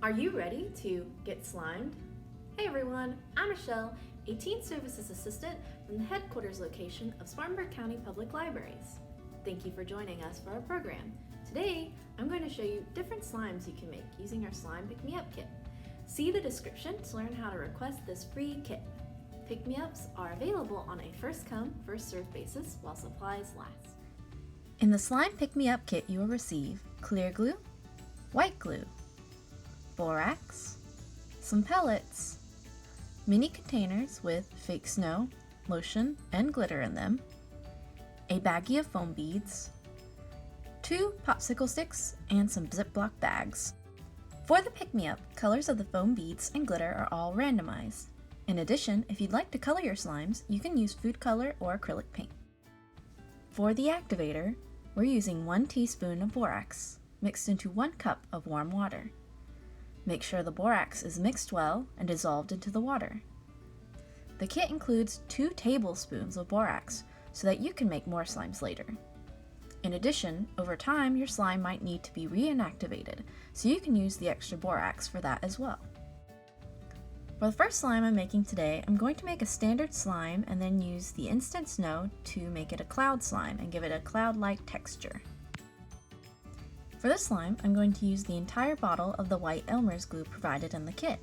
Are you ready to get slimed? Hey everyone, I'm Michelle, a Teen Services Assistant from the headquarters location of Spartanburg County Public Libraries. Thank you for joining us for our program. Today, I'm going to show you different slimes you can make using our Slime Pick-Me-Up Kit. See the description to learn how to request this free kit. Pick-Me-Ups are available on a first-come, first-served basis while supplies last. In the Slime Pick-Me-Up Kit, you will receive clear glue, white glue, borax, some pellets, mini containers with fake snow, lotion, and glitter in them, a baggie of foam beads, 2 popsicle sticks, and some Ziploc bags. For the pick-me-up, colors of the foam beads and glitter are all randomized. In addition, if you'd like to color your slimes, you can use food color or acrylic paint. For the activator, we're using 1 teaspoon of borax mixed into 1 cup of warm water. Make sure the borax is mixed well and dissolved into the water. The kit includes 2 tablespoons of borax so that you can make more slimes later. In addition, over time your slime might need to be reinactivated, so you can use the extra borax for that as well. For the first slime I'm making today, I'm going to make a standard slime and then use the instant snow to make it a cloud slime and give it a cloud-like texture. For this slime, I'm going to use the entire bottle of the white Elmer's glue provided in the kit.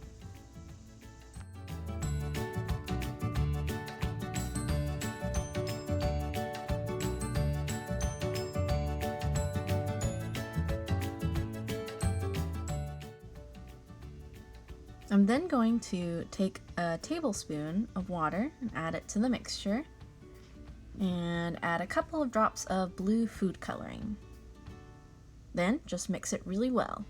I'm then going to take a tablespoon of water and add it to the mixture, and add a couple of drops of blue food coloring. Then just mix it really well.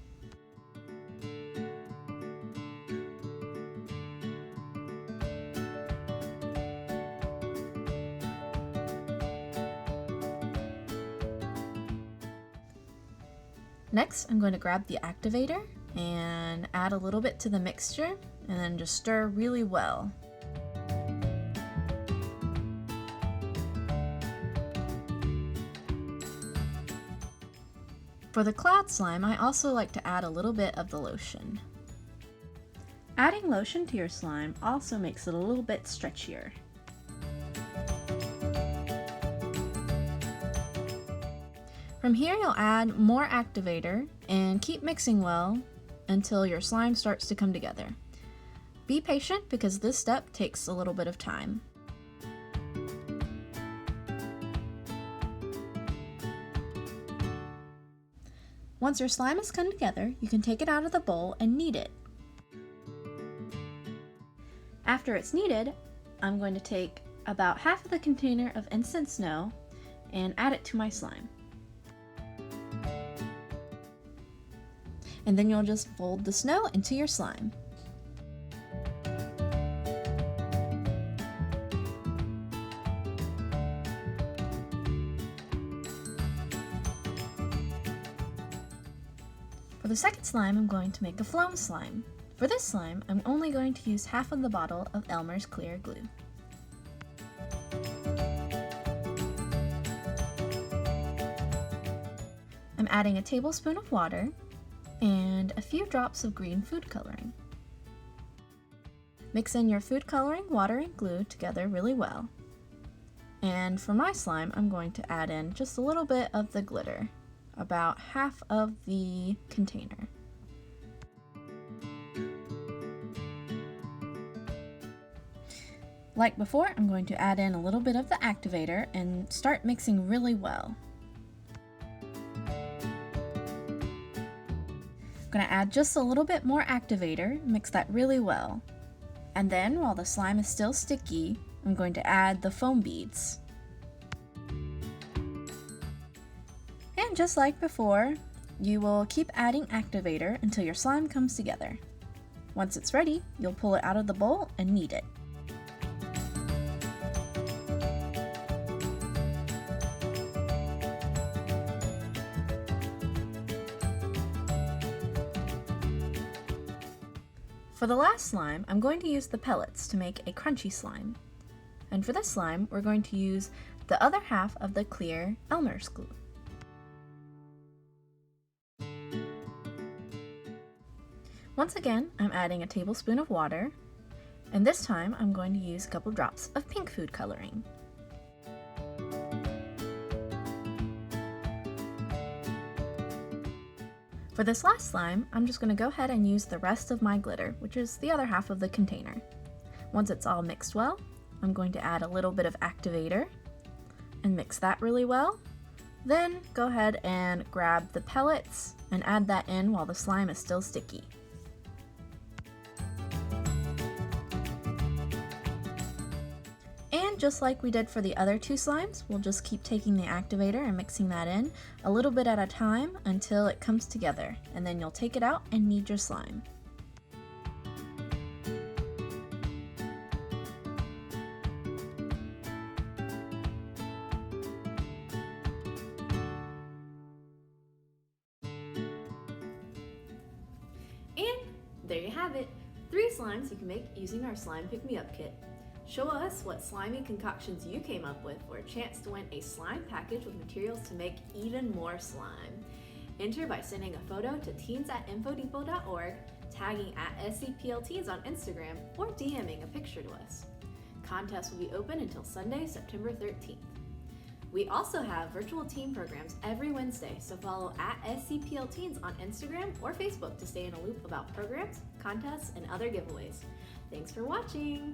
Next, I'm going to grab the activator and add a little bit to the mixture and then just stir really well. For the cloud slime, I also like to add a little bit of the lotion. Adding lotion to your slime also makes it a little bit stretchier. From here, you'll add more activator and keep mixing well until your slime starts to come together. Be patient because this step takes a little bit of time. Once your slime has come together, you can take it out of the bowl and knead it. After it's kneaded, I'm going to take about half of the container of instant snow and add it to my slime. And then you'll just fold the snow into your slime. For the second slime, I'm going to make a foam slime. For this slime, I'm only going to use half of the bottle of Elmer's clear glue. I'm adding a tablespoon of water and a few drops of green food coloring. Mix in your food coloring, water, and glue together really well. And for my slime, I'm going to add in just a little bit of the glitter, about half of the container. Like before, I'm going to add in a little bit of the activator and start mixing really well. I'm going to add just a little bit more activator, mix that really well. And then, while the slime is still sticky, I'm going to add the foam beads. And just like before, you will keep adding activator until your slime comes together. Once it's ready, you'll pull it out of the bowl and knead it. For the last slime, I'm going to use the pellets to make a crunchy slime. And for this slime, we're going to use the other half of the clear Elmer's glue. Once again, I'm adding a tablespoon of water, and this time I'm going to use a couple drops of pink food coloring. For this last slime, I'm just going to go ahead and use the rest of my glitter, which is the other half of the container. Once it's all mixed well, I'm going to add a little bit of Activator and mix that really well. Then go ahead and grab the pellets and add that in while the slime is still sticky. And just like we did for the other two slimes, we'll just keep taking the Activator and mixing that in a little bit at a time until it comes together, and then you'll take it out and knead your slime. And there you have it, 3 slimes you can make using our Slime Pick-Me-Up Kit. Show us what slimy concoctions you came up with for a chance to win a slime package with materials to make even more slime. Enter by sending a photo to teens@infodepot.org, tagging @SCPLTeens on Instagram, or DMing a picture to us. Contests will be open until Sunday, September 13th. We also have virtual teen programs every Wednesday, so follow @SCPLTeens on Instagram or Facebook to stay in a loop about programs, contests, and other giveaways. Thanks for watching!